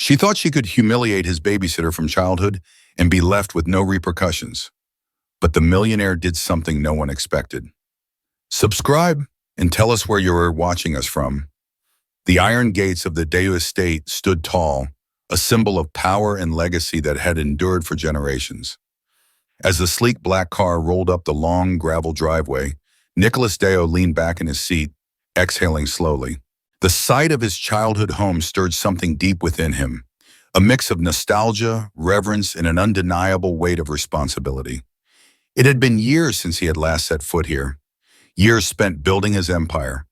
She thought she could humiliate his babysitter from childhood and be left with no repercussions. But the millionaire did something no one expected. Subscribe and tell us where you are watching us from. The iron gates of the Deo estate stood tall, a symbol of power and legacy that had endured for generations. As the sleek black car rolled up the long gravel driveway, Nicholas Deo leaned back in his seat, exhaling slowly. The sight of his childhood home stirred something deep within him, a mix of nostalgia, reverence, and an undeniable weight of responsibility. It had been years since he had last set foot here, years spent building his empire,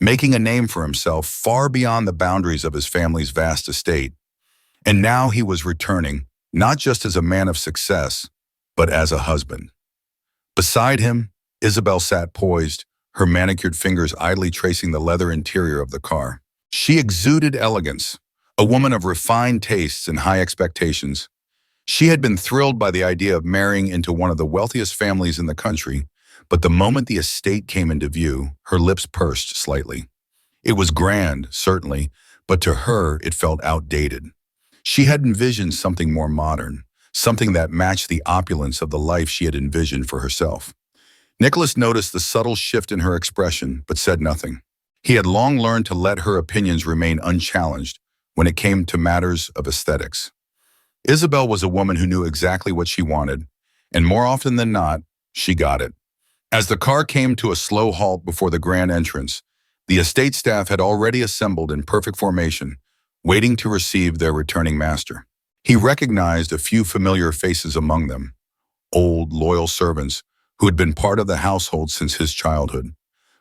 making a name for himself far beyond the boundaries of his family's vast estate. And now he was returning, not just as a man of success, but as a husband. Beside him, Isabel sat poised, her manicured fingers idly tracing the leather interior of the car. She exuded elegance, a woman of refined tastes and high expectations. She had been thrilled by the idea of marrying into one of the wealthiest families in the country, but the moment the estate came into view, her lips pursed slightly. It was grand, certainly, but to her it felt outdated. She had envisioned something more modern, something that matched the opulence of the life she had envisioned for herself. Nicholas noticed the subtle shift in her expression, but said nothing. He had long learned to let her opinions remain unchallenged when it came to matters of aesthetics. Isabel was a woman who knew exactly what she wanted, and more often than not, she got it. As the car came to a slow halt before the grand entrance, the estate staff had already assembled in perfect formation, waiting to receive their returning master. He recognized a few familiar faces among them, old, loyal servants who had been part of the household since his childhood.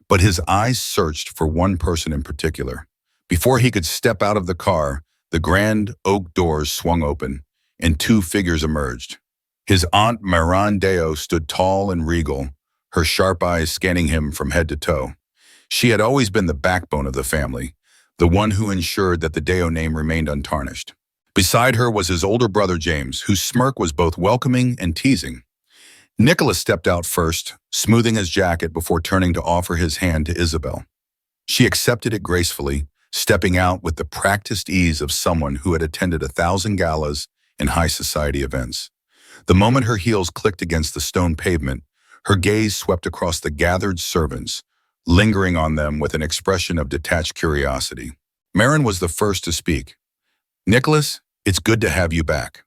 But his eyes searched for one person in particular. Before he could step out of the car, the grand oak doors swung open, and two figures emerged. His aunt Marian Deo stood tall and regal, her sharp eyes scanning him from head to toe. She had always been the backbone of the family, the one who ensured that the Deo name remained untarnished. Beside her was his older brother James, whose smirk was both welcoming and teasing. Nicholas stepped out first, smoothing his jacket before turning to offer his hand to Isabel. She accepted it gracefully, stepping out with the practiced ease of someone who had attended 1,000 galas and high society events. The moment her heels clicked against the stone pavement, her gaze swept across the gathered servants, lingering on them with an expression of detached curiosity. Marin was the first to speak. "Nicholas, it's good to have you back."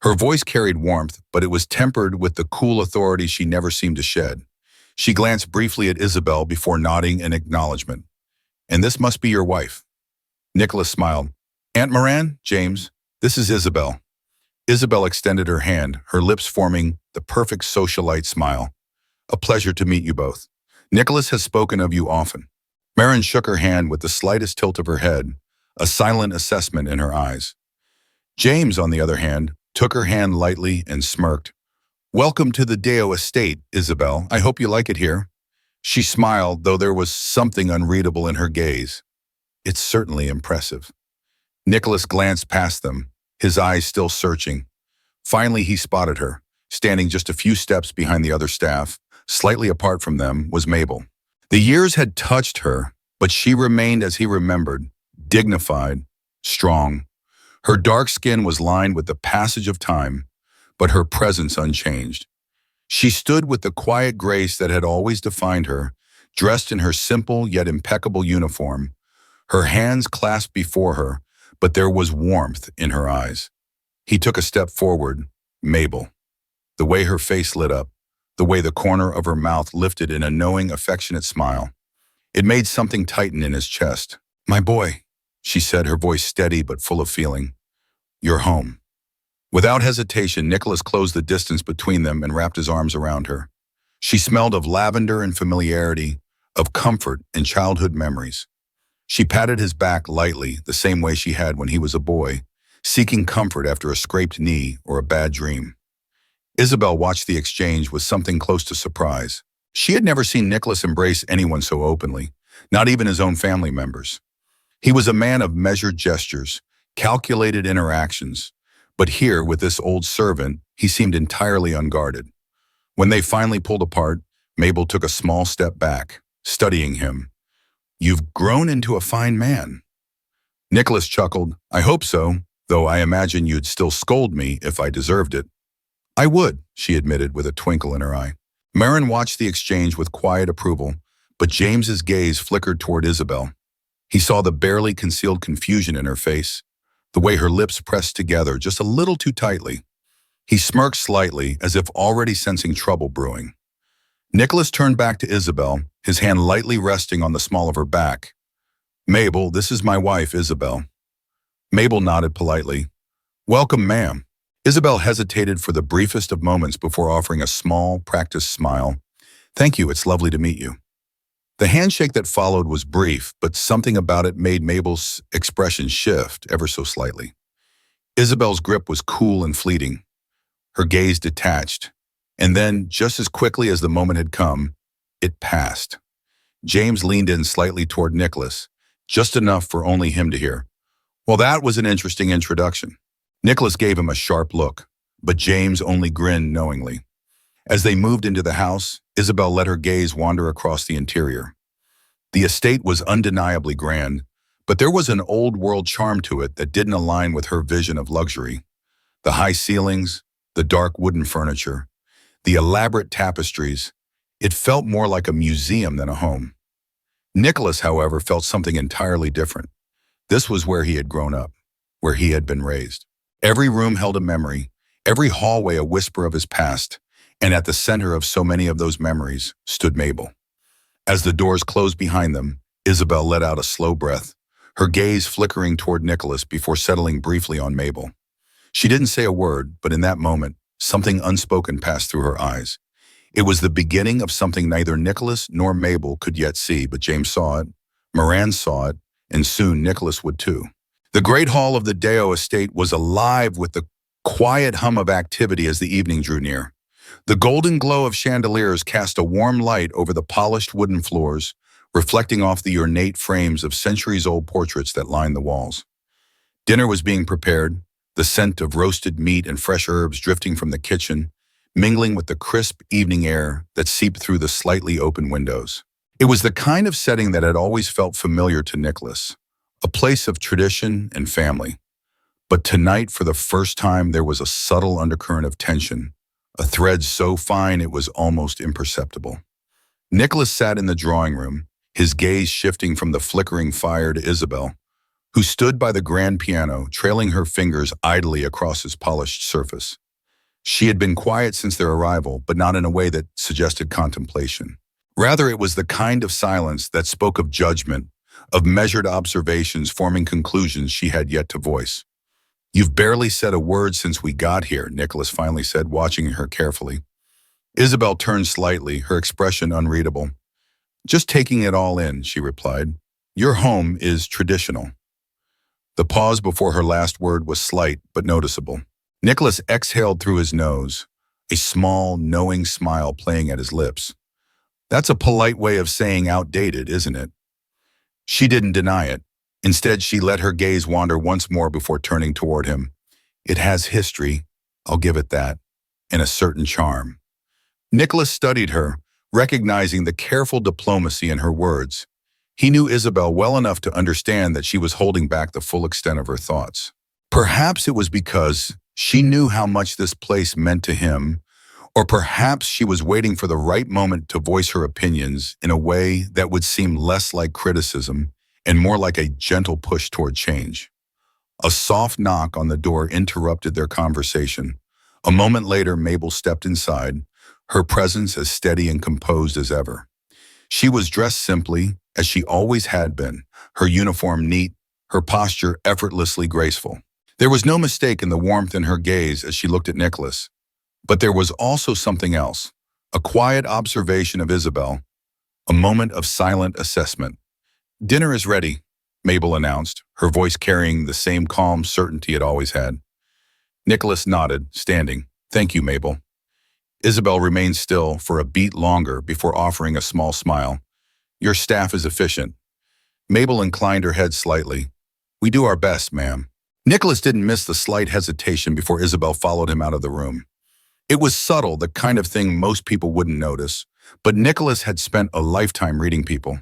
Her voice carried warmth, but it was tempered with the cool authority she never seemed to shed. She glanced briefly at Isabel before nodding in acknowledgement. "And this must be your wife." Nicholas smiled. "Aunt Moran, James, this is Isabel." Isabel extended her hand, her lips forming the perfect socialite smile. "A pleasure to meet you both. Nicholas has spoken of you often." Marin shook her hand with the slightest tilt of her head, a silent assessment in her eyes. James, on the other hand, took her hand lightly and smirked. "Welcome to the Deo estate, Isabel. I hope you like it here." She smiled, though there was something unreadable in her gaze. "It's certainly impressive." Nicholas glanced past them, his eyes still searching. Finally, he spotted her. Standing just a few steps behind the other staff, slightly apart from them, was Mabel. The years had touched her, but she remained as he remembered, dignified, strong. Her dark skin was lined with the passage of time, but her presence unchanged. She stood with the quiet grace that had always defined her, dressed in her simple yet impeccable uniform, her hands clasped before her, but there was warmth in her eyes. He took a step forward. Mabel. The way her face lit up, the way the corner of her mouth lifted in a knowing, affectionate smile. It made something tighten in his chest. "My boy," she said, her voice steady but full of feeling. "You're home." Without hesitation, Nicholas closed the distance between them and wrapped his arms around her. She smelled of lavender and familiarity, of comfort and childhood memories. She patted his back lightly, the same way she had when he was a boy, seeking comfort after a scraped knee or a bad dream. Isabel watched the exchange with something close to surprise. She had never seen Nicholas embrace anyone so openly, not even his own family members. He was a man of measured gestures, calculated interactions, but here, with this old servant, he seemed entirely unguarded. When they finally pulled apart, Mabel took a small step back, studying him. "You've grown into a fine man." Nicholas chuckled. I hope so, though I imagine you'd still scold me if I deserved it. I would, she admitted with a twinkle in her eye. Marin watched the exchange with quiet approval, but James's gaze flickered toward Isabel. He saw the barely concealed confusion in her face, the way her lips pressed together just a little too tightly. He smirked slightly, as if already sensing trouble brewing. Nicholas turned back to Isabel, his hand lightly resting on the small of her back. Mabel, this is my wife, Isabel. Mabel nodded politely. Welcome, ma'am. Isabel hesitated for the briefest of moments before offering a small, practiced smile. Thank you, it's lovely to meet you. The handshake that followed was brief, but something about it made Mabel's expression shift ever so slightly. Isabel's grip was cool and fleeting, her gaze detached, and then, just as quickly as the moment had come, it passed. James leaned in slightly toward Nicholas, just enough for only him to hear. Well, that was an interesting introduction. Nicholas gave him a sharp look, but James only grinned knowingly. As they moved into the house, Isabel let her gaze wander across the interior. The estate was undeniably grand, but there was an old-world charm to it that didn't align with her vision of luxury. The high ceilings, the dark wooden furniture, the elaborate tapestries, it felt more like a museum than a home. Nicholas, however, felt something entirely different. This was where he had grown up, where he had been raised. Every room held a memory, every hallway a whisper of his past, and at the center of so many of those memories stood Mabel. As the doors closed behind them, Isabel let out a slow breath, her gaze flickering toward Nicholas before settling briefly on Mabel. She didn't say a word, but in that moment, something unspoken passed through her eyes. It was the beginning of something neither Nicholas nor Mabel could yet see, but James saw it, Moran saw it, and soon Nicholas would too. The great hall of the Deo estate was alive with the quiet hum of activity as the evening drew near. The golden glow of chandeliers cast a warm light over the polished wooden floors, reflecting off the ornate frames of centuries-old portraits that lined the walls. Dinner was being prepared, the scent of roasted meat and fresh herbs drifting from the kitchen, mingling with the crisp evening air that seeped through the slightly open windows. It was the kind of setting that had always felt familiar to Nicholas, a place of tradition and family. But tonight, for the first time, there was a subtle undercurrent of tension, a thread so fine it was almost imperceptible. Nicholas sat in the drawing room, his gaze shifting from the flickering fire to Isabel, who stood by the grand piano, trailing her fingers idly across its polished surface. She had been quiet since their arrival, but not in a way that suggested contemplation. Rather, it was the kind of silence that spoke of judgment, of measured observations forming conclusions she had yet to voice. You've barely said a word since we got here, Nicholas finally said, watching her carefully. Isabel turned slightly, her expression unreadable. Just taking it all in, she replied. Your home is traditional. The pause before her last word was slight but noticeable. Nicholas exhaled through his nose, a small, knowing smile playing at his lips. That's a polite way of saying outdated, isn't it? She didn't deny it. Instead, she let her gaze wander once more before turning toward him. It has history, I'll give it that, and a certain charm. Nicholas studied her, recognizing the careful diplomacy in her words. He knew Isabel well enough to understand that she was holding back the full extent of her thoughts. Perhaps it was because she knew how much this place meant to him, or perhaps she was waiting for the right moment to voice her opinions in a way that would seem less like criticism and more like a gentle push toward change. A soft knock on the door interrupted their conversation. A moment later, Mabel stepped inside, her presence as steady and composed as ever. She was dressed simply, as she always had been, her uniform neat, her posture effortlessly graceful. There was no mistake in the warmth in her gaze as she looked at Nicholas. But there was also something else, a quiet observation of Isabel, a moment of silent assessment. Dinner is ready, Mabel announced, her voice carrying the same calm certainty it always had. Nicholas nodded, standing. Thank you, Mabel. Isabel remained still for a beat longer before offering a small smile. Your staff is efficient. Mabel inclined her head slightly. We do our best, ma'am. Nicholas didn't miss the slight hesitation before Isabel followed him out of the room. It was subtle, the kind of thing most people wouldn't notice, but Nicholas had spent a lifetime reading people,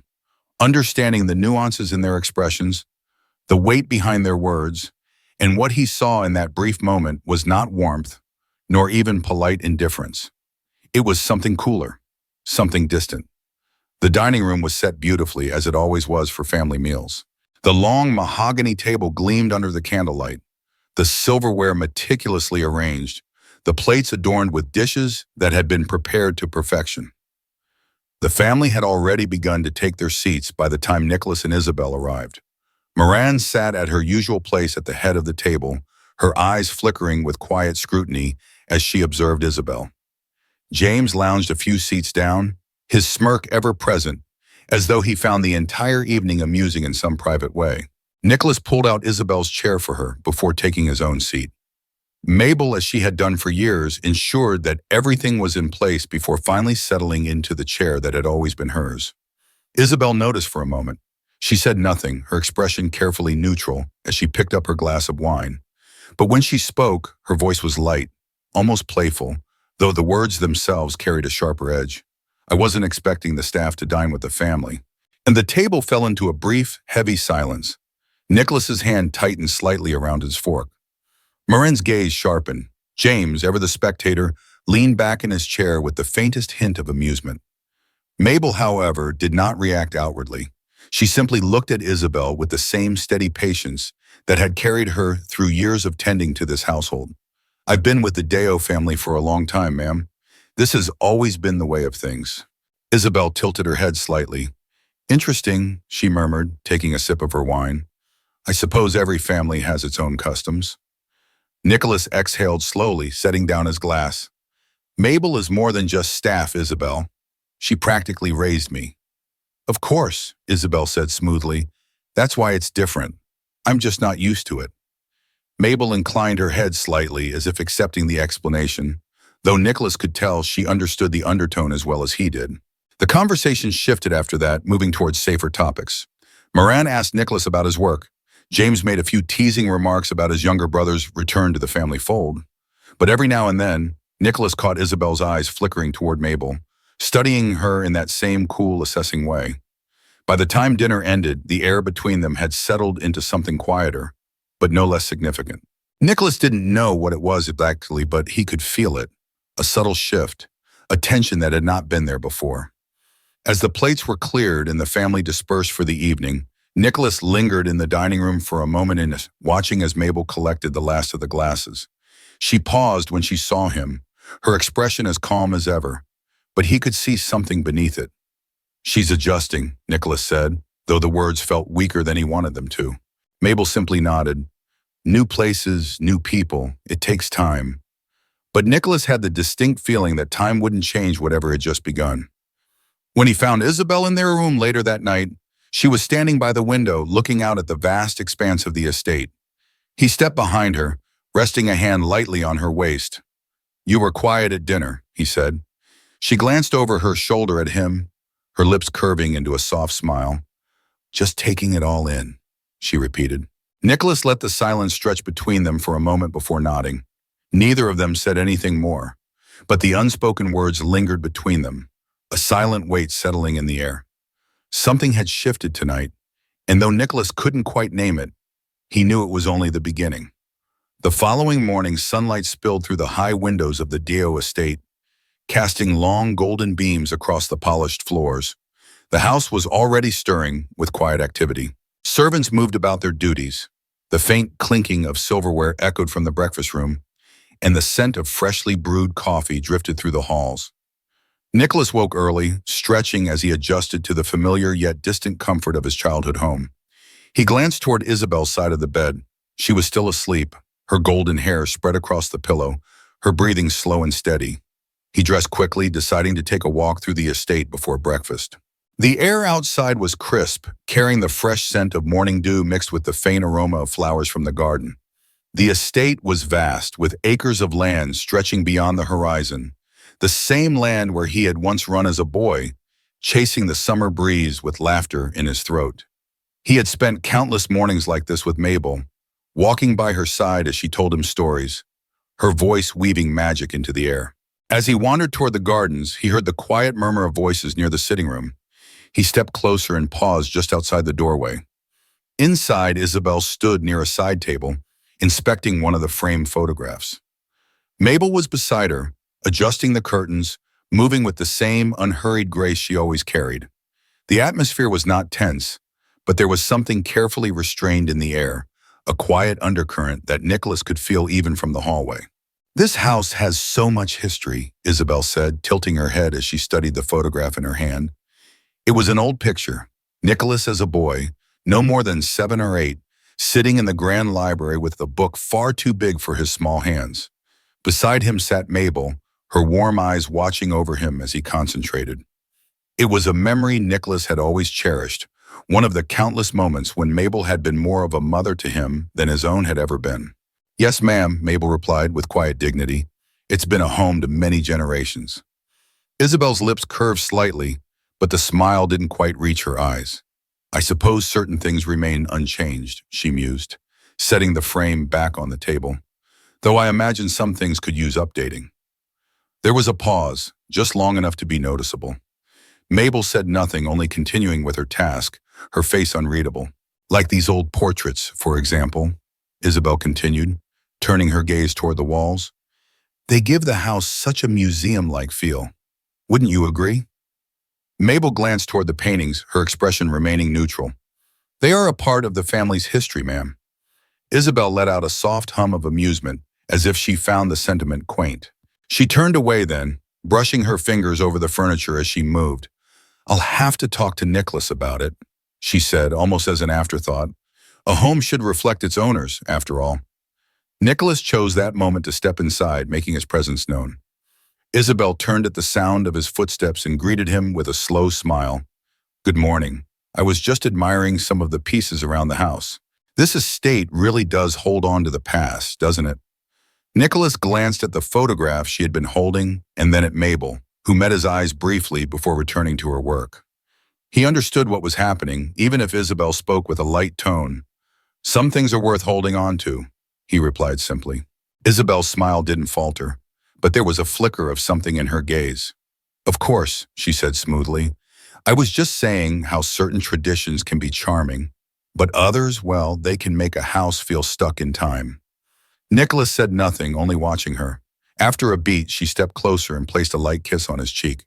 understanding the nuances in their expressions, the weight behind their words, and what he saw in that brief moment was not warmth, nor even polite indifference. It was something cooler, something distant. The dining room was set beautifully, as it always was for family meals. The long mahogany table gleamed under the candlelight, the silverware meticulously arranged, the plates adorned with dishes that had been prepared to perfection. The family had already begun to take their seats by the time Nicholas and Isabel arrived. Moran sat at her usual place at the head of the table, her eyes flickering with quiet scrutiny as she observed Isabel. James lounged a few seats down, his smirk ever present, as though he found the entire evening amusing in some private way. Nicholas pulled out Isabel's chair for her before taking his own seat. Mabel, as she had done for years, ensured that everything was in place before finally settling into the chair that had always been hers. Isabel noticed for a moment. She said nothing, her expression carefully neutral as she picked up her glass of wine. But when she spoke, her voice was light, almost playful, though the words themselves carried a sharper edge. I wasn't expecting the staff to dine with the family. And the table fell into a brief, heavy silence. Nicholas's hand tightened slightly around his fork. Moran's gaze sharpened. James, ever the spectator, leaned back in his chair with the faintest hint of amusement. Mabel, however, did not react outwardly. She simply looked at Isabel with the same steady patience that had carried her through years of tending to this household. I've been with the Deo family for a long time, ma'am. This has always been the way of things. Isabel tilted her head slightly. Interesting, she murmured, taking a sip of her wine. I suppose every family has its own customs. Nicholas exhaled slowly, setting down his glass. Mabel is more than just staff, Isabel. She practically raised me. Of course, Isabel said smoothly. That's why it's different. I'm just not used to it. Mabel inclined her head slightly as if accepting the explanation, though Nicholas could tell she understood the undertone as well as he did. The conversation shifted after that, moving towards safer topics. Moran asked Nicholas about his work. James made a few teasing remarks about his younger brother's return to the family fold. But every now and then, Nicholas caught Isabel's eyes flickering toward Mabel, studying her in that same cool, assessing way. By the time dinner ended, the air between them had settled into something quieter, but no less significant. Nicholas didn't know what it was exactly, but he could feel it. A subtle shift, a tension that had not been there before. As the plates were cleared and the family dispersed for the evening, Nicholas lingered in the dining room for a moment watching as Mabel collected the last of the glasses. She paused when she saw him, her expression as calm as ever, but he could see something beneath it. She's adjusting, Nicholas said, though the words felt weaker than he wanted them to. Mabel simply nodded. New places, new people, it takes time. But Nicholas had the distinct feeling that time wouldn't change whatever had just begun. When he found Isabel in their room later that night, she was standing by the window, looking out at the vast expanse of the estate. He stepped behind her, resting a hand lightly on her waist. You were quiet at dinner, he said. She glanced over her shoulder at him, her lips curving into a soft smile. Just taking it all in, she repeated. Nicholas let the silence stretch between them for a moment before nodding. Neither of them said anything more, but the unspoken words lingered between them, a silent weight settling in the air. Something had shifted tonight, and though Nicholas couldn't quite name it, he knew it was only the beginning. The following morning, sunlight spilled through the high windows of the Deo estate, casting long golden beams across the polished floors. The house was already stirring with quiet activity. Servants moved about their duties. The faint clinking of silverware echoed from the breakfast room, and the scent of freshly brewed coffee drifted through the halls. Nicholas woke early, stretching as he adjusted to the familiar yet distant comfort of his childhood home. He glanced toward Isabel's side of the bed. She was still asleep, her golden hair spread across the pillow, her breathing slow and steady. He dressed quickly, deciding to take a walk through the estate before breakfast. The air outside was crisp, carrying the fresh scent of morning dew mixed with the faint aroma of flowers from the garden. The estate was vast, with acres of land stretching beyond the horizon. The same land where he had once run as a boy, chasing the summer breeze with laughter in his throat. He had spent countless mornings like this with Mabel, walking by her side as she told him stories, her voice weaving magic into the air. As he wandered toward the gardens, he heard the quiet murmur of voices near the sitting room. He stepped closer and paused just outside the doorway. Inside, Isabel stood near a side table, inspecting one of the framed photographs. Mabel was beside her, adjusting the curtains, moving with the same unhurried grace she always carried. The atmosphere was not tense, but there was something carefully restrained in the air, a quiet undercurrent that Nicholas could feel even from the hallway. "This house has so much history," Isabel said, tilting her head as she studied the photograph in her hand. It was an old picture, Nicholas as a boy, no more than 7 or 8, sitting in the grand library with the book far too big for his small hands. Beside him sat Mabel, her warm eyes watching over him as he concentrated. It was a memory Nicholas had always cherished, one of the countless moments when Mabel had been more of a mother to him than his own had ever been. "Yes, ma'am," Mabel replied with quiet dignity. "It's been a home to many generations." Isabel's lips curved slightly, but the smile didn't quite reach her eyes. "I suppose certain things remain unchanged," she mused, setting the frame back on the table. "Though I imagine some things could use updating." There was a pause, just long enough to be noticeable. Mabel said nothing, only continuing with her task, her face unreadable. "Like these old portraits, for example," Isabel continued, turning her gaze toward the walls. "They give the house such a museum-like feel. Wouldn't you agree?" Mabel glanced toward the paintings, her expression remaining neutral. "They are a part of the family's history, ma'am." Isabel let out a soft hum of amusement, as if she found the sentiment quaint. She turned away then, brushing her fingers over the furniture as she moved. "I'll have to talk to Nicholas about it," she said, almost as an afterthought. "A home should reflect its owners, after all." Nicholas chose that moment to step inside, making his presence known. Isabel turned at the sound of his footsteps and greeted him with a slow smile. "Good morning. I was just admiring some of the pieces around the house. This estate really does hold on to the past, doesn't it?" Nicholas glanced at the photograph she had been holding and then at Mabel, who met his eyes briefly before returning to her work. He understood what was happening, even if Isabel spoke with a light tone. "Some things are worth holding on to," he replied simply. Isabel's smile didn't falter, but there was a flicker of something in her gaze. "Of course," she said smoothly. "I was just saying how certain traditions can be charming, but others, well, they can make a house feel stuck in time." Nicholas said nothing, only watching her. After a beat, she stepped closer and placed a light kiss on his cheek.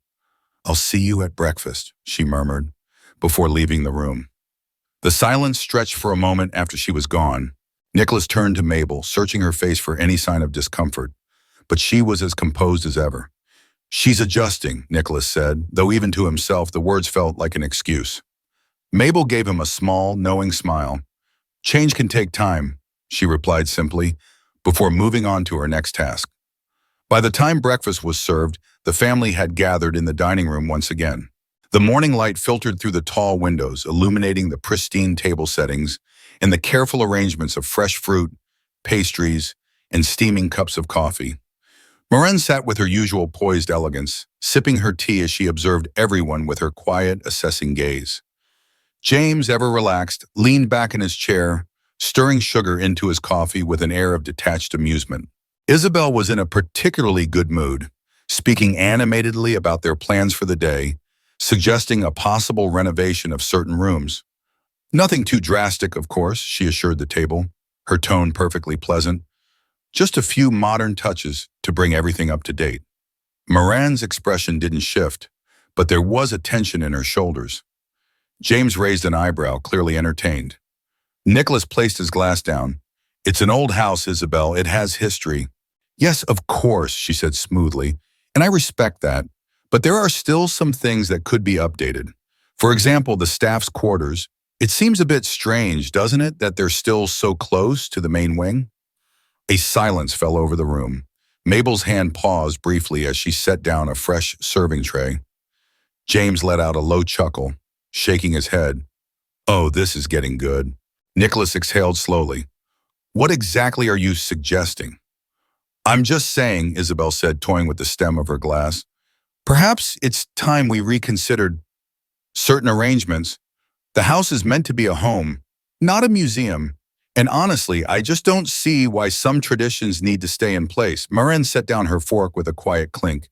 "I'll see you at breakfast," she murmured, before leaving the room. The silence stretched for a moment after she was gone. Nicholas turned to Mabel, searching her face for any sign of discomfort, but she was as composed as ever. "She's adjusting," Nicholas said, though even to himself the words felt like an excuse. Mabel gave him a small, knowing smile. "Change can take time," she replied simply, before moving on to her next task. By the time breakfast was served, the family had gathered in the dining room once again. The morning light filtered through the tall windows, illuminating the pristine table settings and the careful arrangements of fresh fruit, pastries, and steaming cups of coffee. Maureen sat with her usual poised elegance, sipping her tea as she observed everyone with her quiet, assessing gaze. James, ever relaxed, leaned back in his chair, stirring sugar into his coffee with an air of detached amusement. Isabel was in a particularly good mood, speaking animatedly about their plans for the day, suggesting a possible renovation of certain rooms. "Nothing too drastic, of course," she assured the table, her tone perfectly pleasant. "Just a few modern touches to bring everything up to date." Moran's expression didn't shift, but there was a tension in her shoulders. James raised an eyebrow, clearly entertained. Nicholas placed his glass down. "It's an old house, Isabel. It has history." "Yes, of course," she said smoothly, "and I respect that. But there are still some things that could be updated. For example, the staff's quarters. It seems a bit strange, doesn't it, that they're still so close to the main wing?" A silence fell over the room. Mabel's hand paused briefly as she set down a fresh serving tray. James let out a low chuckle, shaking his head. "Oh, this is getting good." Nicholas exhaled slowly. "What exactly are you suggesting?" "I'm just saying," Isabel said, toying with the stem of her glass. "Perhaps it's time we reconsidered certain arrangements. The house is meant to be a home, not a museum. And honestly, I just don't see why some traditions need to stay in place." Marin set down her fork with a quiet clink.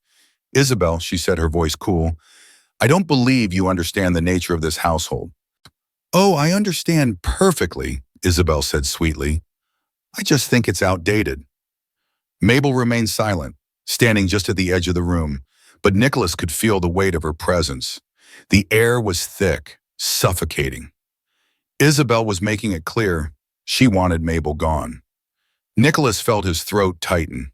"Isabel," she said, her voice cool, "I don't believe you understand the nature of this household. "Oh, I understand perfectly," Isabel said sweetly. "I just think it's outdated." Mabel remained silent, standing just at the edge of the room, but Nicholas could feel the weight of her presence. The air was thick, suffocating. Isabel was making it clear she wanted Mabel gone. Nicholas felt his throat tighten.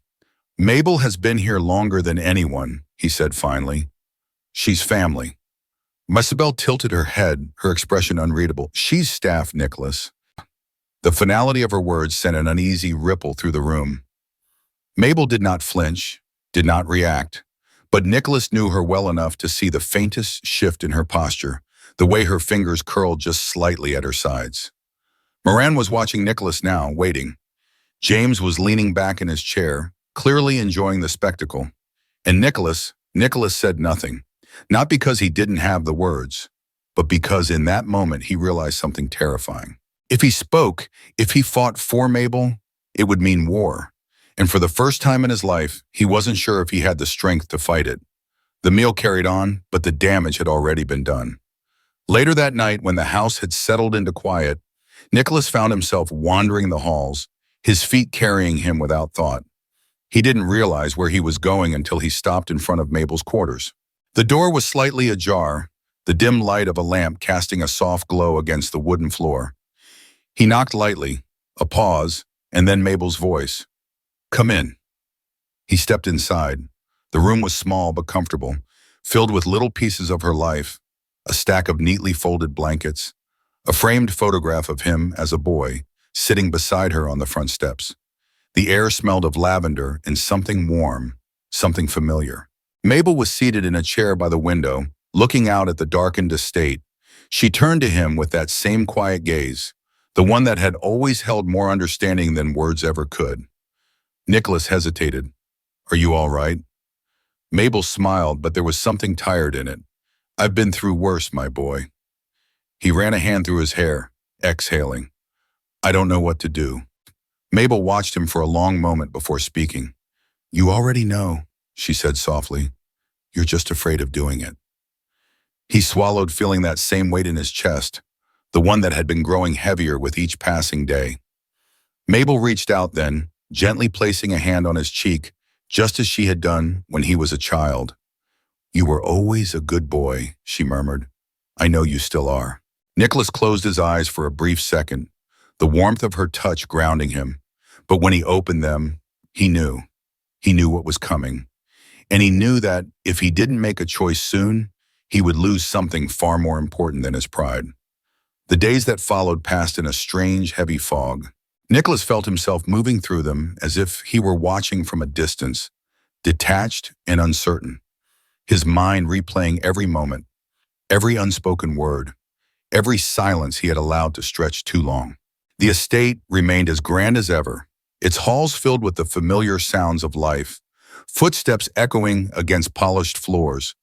"Mabel has been here longer than anyone," he said finally. "She's family." Isabel tilted her head, her expression unreadable. "She's staff, Nicholas." The finality of her words sent an uneasy ripple through the room. Mabel did not flinch, did not react, but Nicholas knew her well enough to see the faintest shift in her posture, the way her fingers curled just slightly at her sides. Moran was watching Nicholas now, waiting. James was leaning back in his chair, clearly enjoying the spectacle. And Nicholas said nothing, not because he didn't have the words, but because in that moment he realized something terrifying. If he spoke, if he fought for Mabel, it would mean war. And for the first time in his life, he wasn't sure if he had the strength to fight it. The meal carried on, but the damage had already been done. Later that night, when the house had settled into quiet, Nicholas found himself wandering the halls, his feet carrying him without thought. He didn't realize where he was going until he stopped in front of Mabel's quarters. The door was slightly ajar, the dim light of a lamp casting a soft glow against the wooden floor. He knocked lightly, a pause, and then Mabel's voice. "Come in." He stepped inside. The room was small but comfortable, filled with little pieces of her life, a stack of neatly folded blankets, a framed photograph of him as a boy, sitting beside her on the front steps. The air smelled of lavender and something warm, something familiar. Mabel was seated in a chair by the window, looking out at the darkened estate. She turned to him with that same quiet gaze, the one that had always held more understanding than words ever could. Nicholas hesitated. "Are you all right?" Mabel smiled, but there was something tired in it. "I've been through worse, my boy." He ran a hand through his hair, exhaling. "I don't know what to do." Mabel watched him for a long moment before speaking. "You already know," she said softly. "You're just afraid of doing it." He swallowed, feeling that same weight in his chest, the one that had been growing heavier with each passing day. Mabel reached out then, gently placing a hand on his cheek, just as she had done when he was a child. "You were always a good boy," she murmured. "I know you still are." Nicholas closed his eyes for a brief second, the warmth of her touch grounding him. But when he opened them, he knew. He knew what was coming. And he knew that if he didn't make a choice soon, he would lose something far more important than his pride. The days that followed passed in a strange, heavy fog. Nicholas felt himself moving through them as if he were watching from a distance, detached and uncertain, his mind replaying every moment, every unspoken word, every silence he had allowed to stretch too long. The estate remained as grand as ever, its halls filled with the familiar sounds of life, footsteps echoing against polished floors,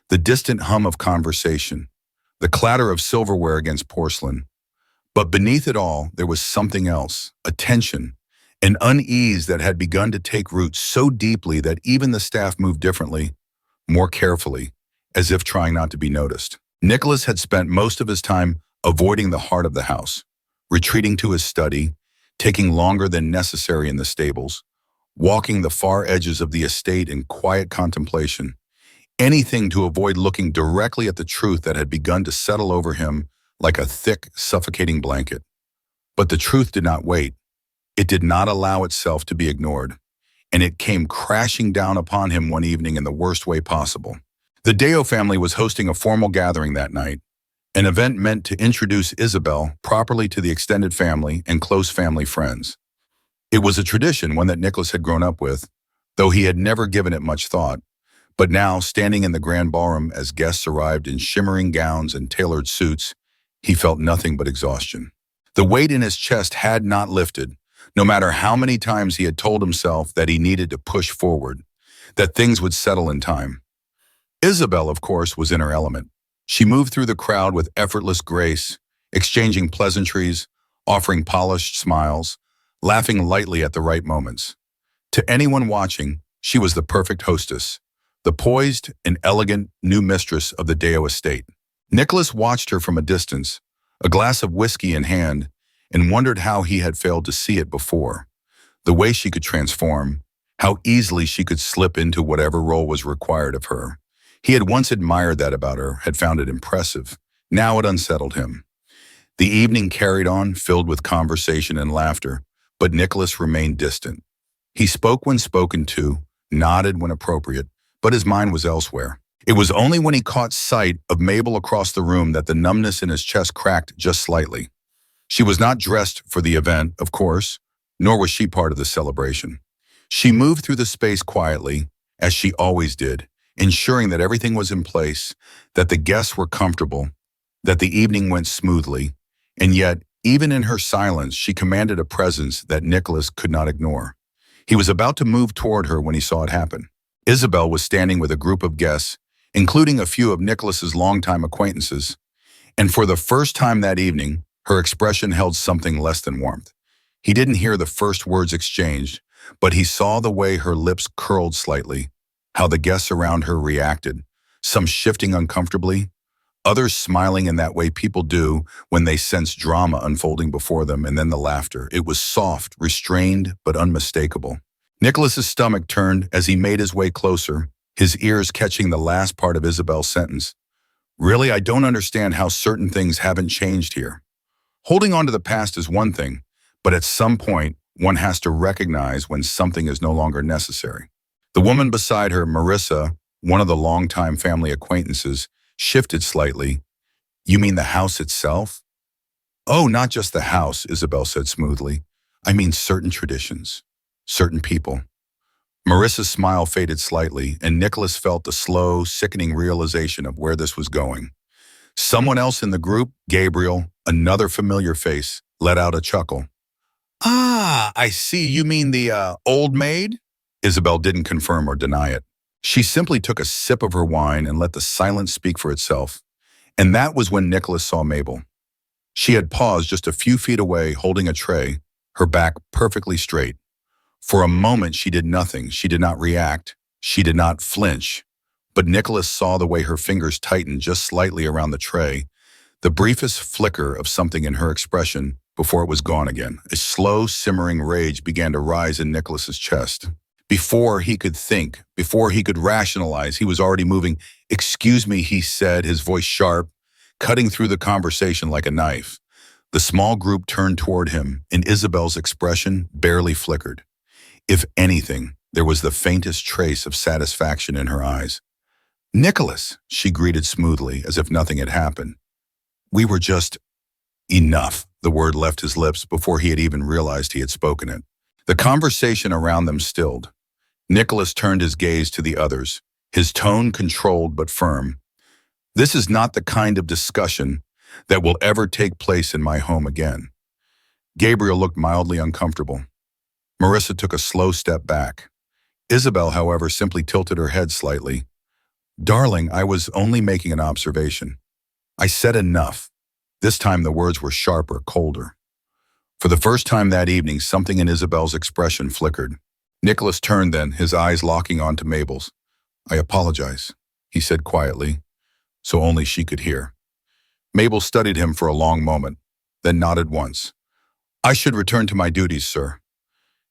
the distant hum of conversation, the clatter of silverware against porcelain. But beneath it all, there was something else, a tension, an unease that had begun to take root so deeply that even the staff moved differently, more carefully, as if trying not to be noticed. Nicholas had spent most of his time avoiding the heart of the house, retreating to his study, taking longer than necessary in the stables, walking the far edges of the estate in quiet contemplation, anything to avoid looking directly at the truth that had begun to settle over him like a thick, suffocating blanket. But the truth did not wait. It did not allow itself to be ignored, and it came crashing down upon him one evening in the worst way possible. The Deo family was hosting a formal gathering that night, an event meant to introduce Isabel properly to the extended family and close family friends. It was a tradition, one that Nicholas had grown up with, though he had never given it much thought. But now, standing in the grand ballroom as guests arrived in shimmering gowns and tailored suits, he felt nothing but exhaustion. The weight in his chest had not lifted, no matter how many times he had told himself that he needed to push forward, that things would settle in time. Isabel, of course, was in her element. She moved through the crowd with effortless grace, exchanging pleasantries, offering polished smiles, laughing lightly at the right moments. To anyone watching, she was the perfect hostess, the poised and elegant new mistress of the Deo estate. Nicholas watched her from a distance, a glass of whiskey in hand, and wondered how he had failed to see it before. The way she could transform, how easily she could slip into whatever role was required of her. He had once admired that about her, had found it impressive. Now it unsettled him. The evening carried on, filled with conversation and laughter, but Nicholas remained distant. He spoke when spoken to, nodded when appropriate, but his mind was elsewhere. It was only when he caught sight of Mabel across the room that the numbness in his chest cracked just slightly. She was not dressed for the event, of course, nor was she part of the celebration. She moved through the space quietly, as she always did, ensuring that everything was in place, that the guests were comfortable, that the evening went smoothly, and yet, even in her silence, she commanded a presence that Nicholas could not ignore. He was about to move toward her when he saw it happen. Isabel was standing with a group of guests, including a few of Nicholas's longtime acquaintances, and for the first time that evening, her expression held something less than warmth. He didn't hear the first words exchanged, but he saw the way her lips curled slightly, how the guests around her reacted, some shifting uncomfortably, others smiling in that way people do when they sense drama unfolding before them, and then the laughter. It was soft, restrained, but unmistakable. Nicholas's stomach turned as he made his way closer, his ears catching the last part of Isabel's sentence. Really, I don't understand how certain things haven't changed here. Holding on to the past is one thing, but at some point, one has to recognize when something is no longer necessary. The woman beside her, Marissa, one of the longtime family acquaintances, shifted slightly. You mean the house itself? Oh, not just the house, Isabel said smoothly. I mean certain traditions, certain people. Marissa's smile faded slightly, and Nicholas felt the slow, sickening realization of where this was going. Someone else in the group, Gabriel, another familiar face, let out a chuckle. Ah, I see. You mean the old maid? Isabel didn't confirm or deny it. She simply took a sip of her wine and let the silence speak for itself. And that was when Nicholas saw Mabel. She had paused just a few feet away, holding a tray, her back perfectly straight. For a moment, she did nothing. She did not react. She did not flinch. But Nicholas saw the way her fingers tightened just slightly around the tray, the briefest flicker of something in her expression before it was gone again. A slow, simmering rage began to rise in Nicholas's chest. Before he could think, before he could rationalize, he was already moving. Excuse me, he said, his voice sharp, cutting through the conversation like a knife. The small group turned toward him, and Isabel's expression barely flickered. If anything, there was the faintest trace of satisfaction in her eyes. Nicholas, she greeted smoothly, as if nothing had happened. We were just... Enough, the word left his lips before he had even realized he had spoken it. The conversation around them stilled. Nicholas turned his gaze to the others, his tone controlled but firm. This is not the kind of discussion that will ever take place in my home again. Gabriel looked mildly uncomfortable. Marissa took a slow step back. Isabel, however, simply tilted her head slightly. Darling, I was only making an observation. I said enough. This time the words were sharper, colder. For the first time that evening, something in Isabel's expression flickered. Nicholas turned then, his eyes locking onto Mabel's. I apologize, he said quietly, so only she could hear. Mabel studied him for a long moment, then nodded once. I should return to my duties, sir.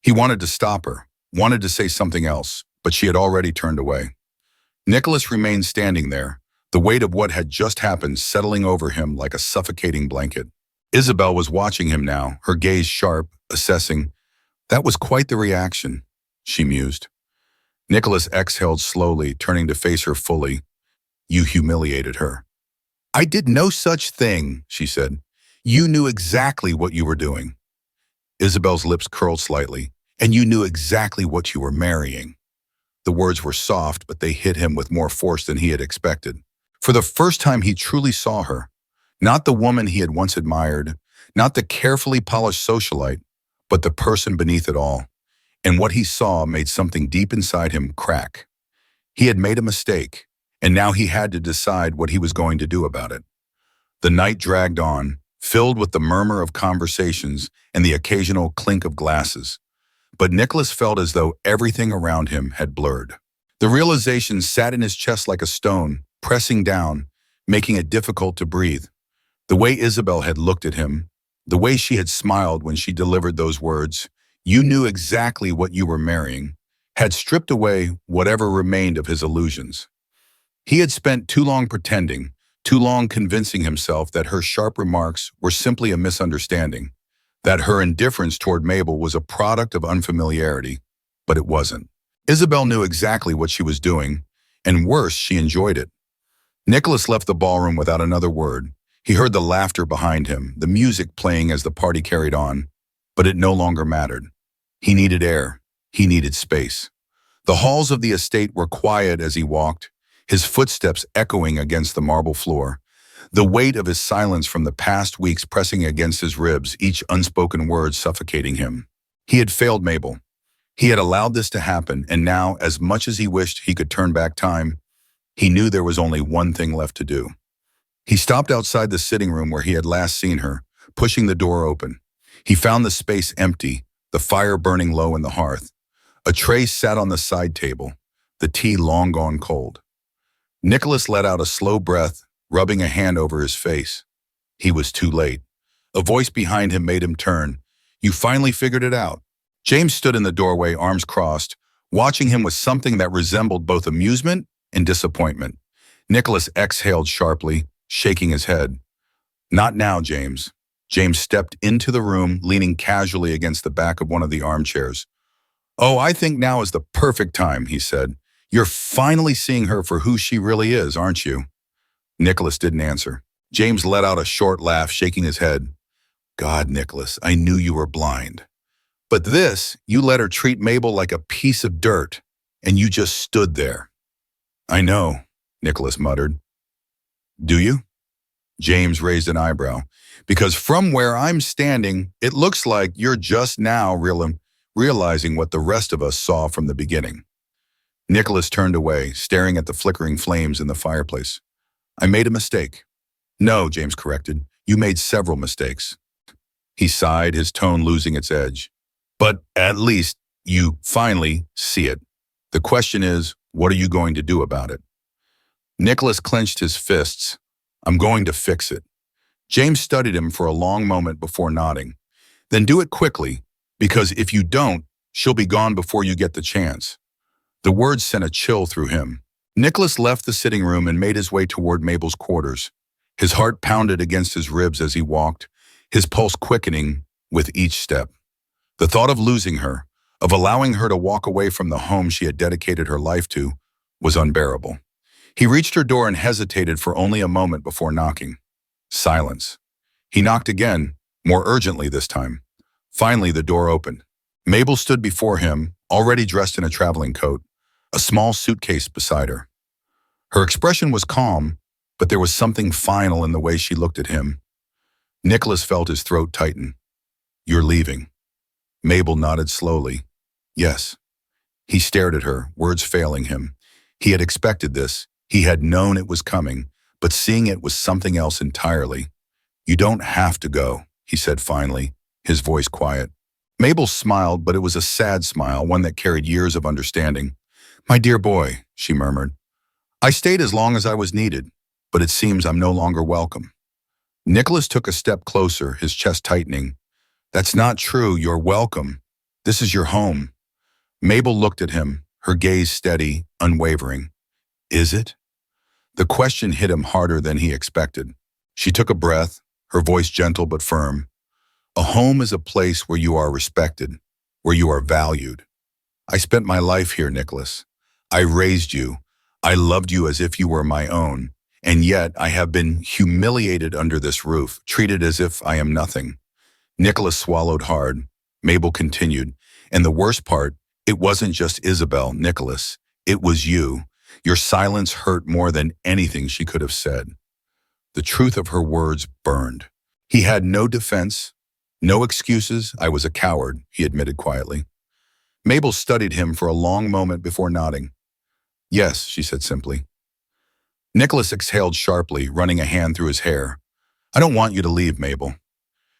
He wanted to stop her, wanted to say something else, but she had already turned away. Nicholas remained standing there, the weight of what had just happened settling over him like a suffocating blanket. Isabel was watching him now, her gaze sharp, assessing. That was quite the reaction, she mused. Nicholas exhaled slowly, turning to face her fully. You humiliated her. I did no such thing, she said. You knew exactly what you were doing. Isabel's lips curled slightly. And you knew exactly what you were marrying. The words were soft, but they hit him with more force than he had expected. For the first time, he truly saw her. Not the woman he had once admired, not the carefully polished socialite, but the person beneath it all. And what he saw made something deep inside him crack. He had made a mistake, and now he had to decide what he was going to do about it. The night dragged on, filled with the murmur of conversations and the occasional clink of glasses. But Nicholas felt as though everything around him had blurred. The realization sat in his chest like a stone, pressing down, making it difficult to breathe. The way Isabel had looked at him, the way she had smiled when she delivered those words, "You knew exactly what you were marrying," had stripped away whatever remained of his illusions. He had spent too long pretending, too long convincing himself that her sharp remarks were simply a misunderstanding, that her indifference toward Mabel was a product of unfamiliarity, but it wasn't. Isabel knew exactly what she was doing, and worse, she enjoyed it. Nicholas left the ballroom without another word. He heard the laughter behind him, the music playing as the party carried on, but it no longer mattered. He needed air. He needed space. The halls of the estate were quiet as he walked, his footsteps echoing against the marble floor, the weight of his silence from the past weeks pressing against his ribs, each unspoken word suffocating him. He had failed Mabel. He had allowed this to happen, and now, as much as he wished he could turn back time, he knew there was only one thing left to do. He stopped outside the sitting room where he had last seen her, pushing the door open. He found the space empty, the fire burning low in the hearth. A tray sat on the side table, the tea long gone cold. Nicholas let out a slow breath, rubbing a hand over his face. He was too late. A voice behind him made him turn. "You finally figured it out." James stood in the doorway, arms crossed, watching him with something that resembled both amusement and disappointment. Nicholas exhaled sharply, shaking his head. "Not now, James." James stepped into the room, leaning casually against the back of one of the armchairs. "Oh, I think now is the perfect time," he said. "You're finally seeing her for who she really is, aren't you?" Nicholas didn't answer. James let out a short laugh, shaking his head. "God, Nicholas, I knew you were blind. But this, you let her treat Mabel like a piece of dirt, and you just stood there." "I know," Nicholas muttered. "Do you?" James raised an eyebrow. "Because from where I'm standing, it looks like you're just now realizing what the rest of us saw from the beginning." Nicholas turned away, staring at the flickering flames in the fireplace. "I made a mistake." "No," James corrected. "You made several mistakes." He sighed, his tone losing its edge. "But at least you finally see it. The question is, what are you going to do about it?" Nicholas clenched his fists. "I'm going to fix it." James studied him for a long moment before nodding. "Then do it quickly, because if you don't, she'll be gone before you get the chance." The words sent a chill through him. Nicholas left the sitting room and made his way toward Mabel's quarters. His heart pounded against his ribs as he walked, his pulse quickening with each step. The thought of losing her, of allowing her to walk away from the home she had dedicated her life to, was unbearable. He reached her door and hesitated for only a moment before knocking. Silence. He knocked again, more urgently this time. Finally, the door opened. Mabel stood before him, already dressed in a traveling coat, a small suitcase beside her. Her expression was calm, but there was something final in the way she looked at him. Nicholas felt his throat tighten. "You're leaving." Mabel nodded slowly. "Yes." He stared at her, words failing him. He had expected this. He had known it was coming, but seeing it was something else entirely. "You don't have to go," he said finally, his voice quiet. Mabel smiled, but it was a sad smile, one that carried years of understanding. "My dear boy," she murmured. "I stayed as long as I was needed, but it seems I'm no longer welcome." Nicholas took a step closer, his chest tightening. "That's not true. You're welcome. This is your home." Mabel looked at him, her gaze steady, unwavering. "Is it?" The question hit him harder than he expected. She took a breath, her voice gentle but firm. "A home is a place where you are respected, where you are valued. I spent my life here, Nicholas. I raised you. I loved you as if you were my own. And yet I have been humiliated under this roof, treated as if I am nothing." Nicholas swallowed hard. Mabel continued. "And the worst part, it wasn't just Isabel, Nicholas. It was you. Your silence hurt more than anything she could have said." The truth of her words burned. He had no defense, no excuses. "I was a coward," he admitted quietly. Mabel studied him for a long moment before nodding. "Yes," she said simply. Nicholas exhaled sharply, running a hand through his hair. "I don't want you to leave, Mabel."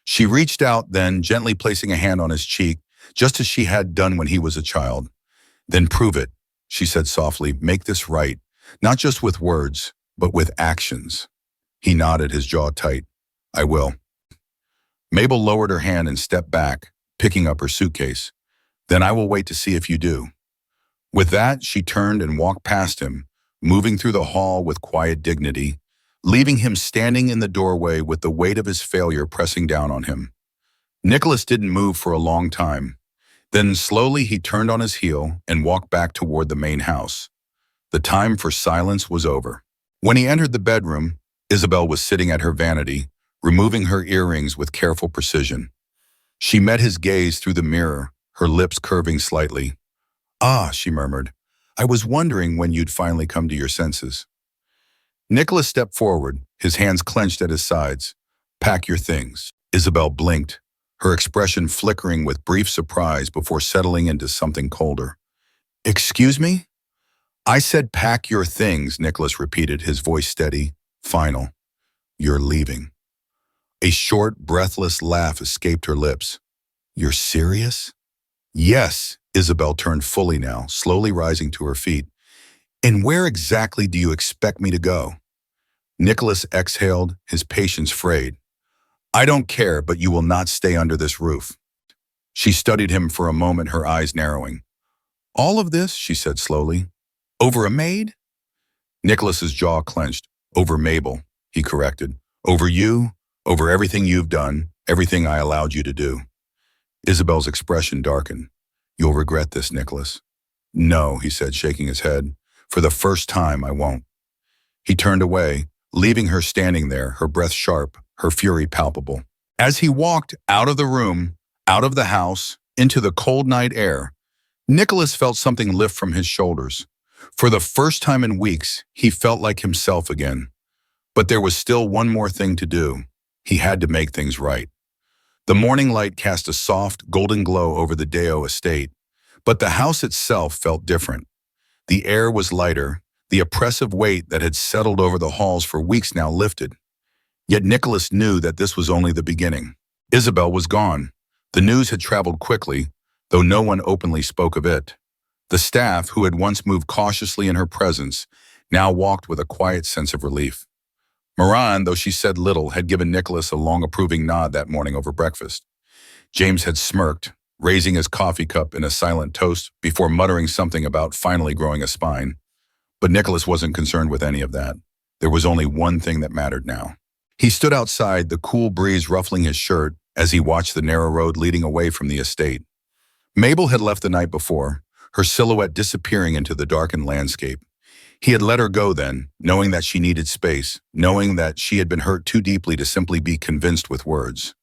She reached out, then gently placing a hand on his cheek, just as she had done when he was a child. "Then prove it," she said softly. "Make this right, not just with words, but with actions." He nodded, his jaw tight. I will. Mabel lowered her hand and stepped back, picking up her suitcase. Then I will wait to see if you do. With that, she turned and walked past him, moving through the hall with quiet dignity, leaving him standing in the doorway with the weight of his failure pressing down on him. Nicholas didn't move for a long time. Then slowly he turned on his heel and walked back toward the main house. The time for silence was over. When he entered the bedroom, Isabel was sitting at her vanity, removing her earrings with careful precision. She met his gaze through the mirror, her lips curving slightly. "Ah," she murmured, "I was wondering when you'd finally come to your senses." Nicholas stepped forward, his hands clenched at his sides. "Pack your things." Isabel blinked, her expression flickering with brief surprise before settling into something colder. "Excuse me?" "I said pack your things," Nicholas repeated, his voice steady, final. "You're leaving." A short, breathless laugh escaped her lips. "You're serious?" "Yes," Isabel turned fully now, slowly rising to her feet. "And where exactly do you expect me to go?" Nicholas exhaled, his patience frayed. "I don't care, but you will not stay under this roof." She studied him for a moment, her eyes narrowing. "All of this," she said slowly, "over a maid?" Nicholas's jaw clenched. "Over Mabel," he corrected. "Over you, over everything you've done, everything I allowed you to do." Isabel's expression darkened. "You'll regret this, Nicholas." "No," he said, shaking his head. "For the first time, I won't." He turned away, leaving her standing there, her breath sharp, her fury palpable. As he walked out of the room, out of the house, into the cold night air, Nicholas felt something lift from his shoulders. For the first time in weeks, he felt like himself again. But there was still one more thing to do. He had to make things right. The morning light cast a soft, golden glow over the Deo estate, but the house itself felt different. The air was lighter, the oppressive weight that had settled over the halls for weeks now lifted. Yet Nicholas knew that this was only the beginning. Isabel was gone. The news had traveled quickly, though no one openly spoke of it. The staff, who had once moved cautiously in her presence, now walked with a quiet sense of relief. Moran, though she said little, had given Nicholas a long approving nod that morning over breakfast. James had smirked, raising his coffee cup in a silent toast before muttering something about finally growing a spine. But Nicholas wasn't concerned with any of that. There was only one thing that mattered now. He stood outside, the cool breeze ruffling his shirt as he watched the narrow road leading away from the estate. Mabel had left the night before, her silhouette disappearing into the darkened landscape. He had let her go then, knowing that she needed space, knowing that she had been hurt too deeply to simply be convinced with words.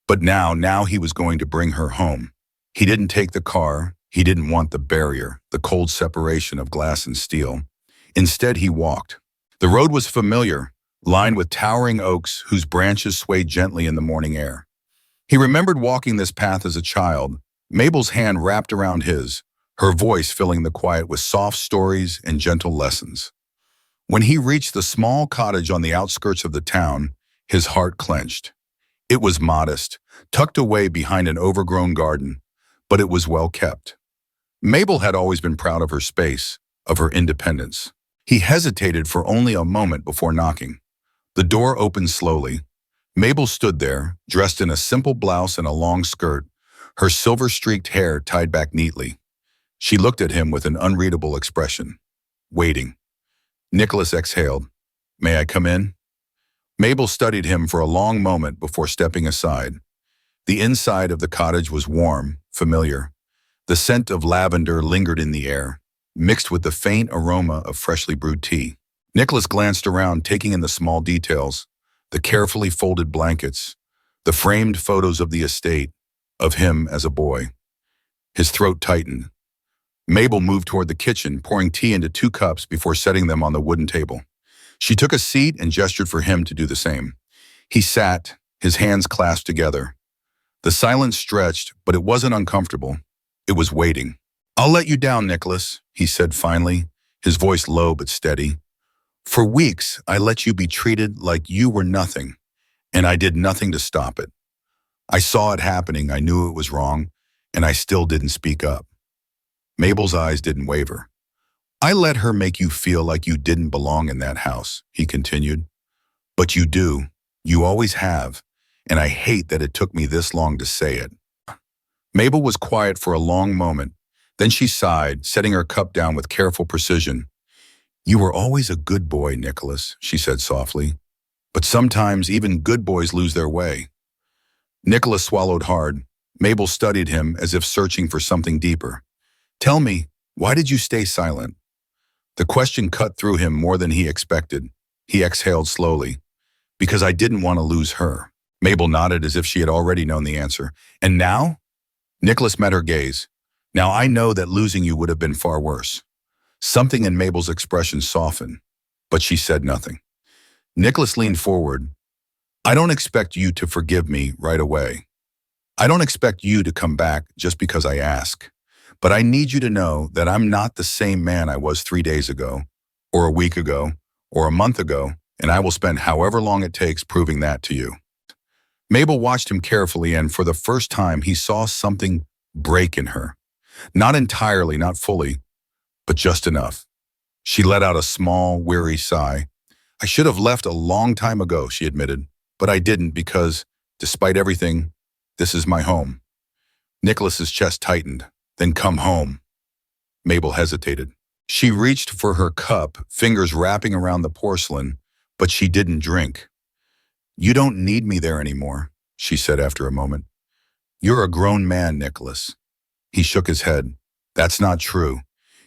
But now he was going to bring her home. He didn't take the car, he didn't want the barrier, the cold separation of glass and steel. Instead, he walked. The road was familiar, lined with towering oaks whose branches swayed gently in the morning air. He remembered walking this path as a child, Mabel's hand wrapped around his, her voice filling the quiet with soft stories and gentle lessons. When he reached the small cottage on the outskirts of the town, his heart clenched. It was modest, tucked away behind an overgrown garden, but it was well kept. Mabel had always been proud of her space, of her independence. He hesitated for only a moment before knocking. The door opened slowly. Mabel stood there, dressed in a simple blouse and a long skirt, her silver-streaked hair tied back neatly. She looked at him with an unreadable expression, waiting. Nicholas exhaled. "May I come in?" Mabel studied him for a long moment before stepping aside. The inside of the cottage was warm, familiar. The scent of lavender lingered in the air, mixed with the faint aroma of freshly brewed tea. Nicholas glanced around, taking in the small details, the carefully folded blankets, the framed photos of the estate, of him as a boy. His throat tightened. Mabel moved toward the kitchen, pouring tea into 2 cups before setting them on the wooden table. She took a seat and gestured for him to do the same. He sat, his hands clasped together. The silence stretched, but it wasn't uncomfortable. It was waiting. "I'll let you down, Nicholas," he said finally, his voice low but steady. "For weeks, I let you be treated like you were nothing, and I did nothing to stop it. I saw it happening, I knew it was wrong, and I still didn't speak up." Mabel's eyes didn't waver. "I let her make you feel like you didn't belong in that house," he continued. "But you do. You always have, and I hate that it took me this long to say it. Mabel was quiet for a long moment. Then she sighed, setting her cup down with careful precision. You were always a good boy, Nicholas, she said softly. But sometimes even good boys lose their way. Nicholas swallowed hard. Mabel studied him as if searching for something deeper. Tell me, why did you stay silent? The question cut through him more than he expected. He exhaled slowly. Because I didn't want to lose her. Mabel nodded as if she had already known the answer. And now? Nicholas met her gaze. Now I know that losing you would have been far worse. Something in Mabel's expression softened, but she said nothing. Nicholas leaned forward. I don't expect you to forgive me right away. I don't expect you to come back just because I ask. But I need you to know that I'm not the same man I was 3 days ago, or a week ago, or a month ago, and I will spend however long it takes proving that to you. Mabel watched him carefully, and for the first time he saw something break in her. Not entirely, not fully, but just enough. She let out a small, weary sigh. I should have left a long time ago, she admitted, but I didn't because, despite everything, this is my home. Nicholas's chest tightened. Then come home. Mabel hesitated. She reached for her cup, fingers wrapping around the porcelain, but she didn't drink. You don't need me there anymore, she said after a moment. You're a grown man, Nicholas. He shook his head. That's not true.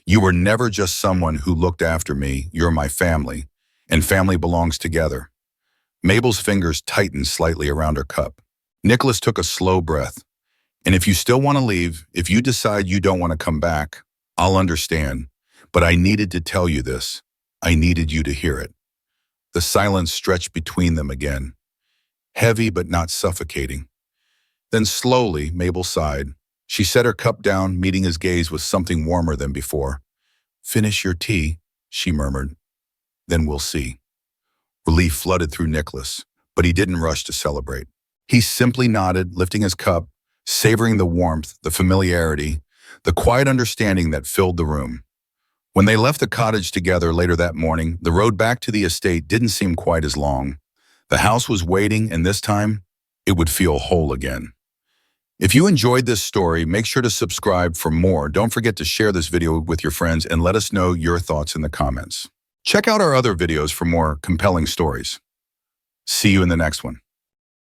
You were never just someone who looked after me. You're my family, and family belongs together. Mabel's fingers tightened slightly around her cup. Nicholas took a slow breath. And if you still want to leave, if you decide you don't want to come back, I'll understand. But I needed to tell you this. I needed you to hear it. The silence stretched between them again, heavy but not suffocating. Then slowly, Mabel sighed. She set her cup down, meeting his gaze with something warmer than before. Finish your tea, she murmured. Then we'll see. Relief flooded through Nicholas, but he didn't rush to celebrate. He simply nodded, lifting his cup, savoring the warmth, the familiarity, the quiet understanding that filled the room. When they left the cottage together later that morning, the road back to the estate didn't seem quite as long. The house was waiting, and this time, it would feel whole again. If you enjoyed this story, make sure to subscribe for more. Don't forget to share this video with your friends and let us know your thoughts in the comments. Check out our other videos for more compelling stories. See you in the next one.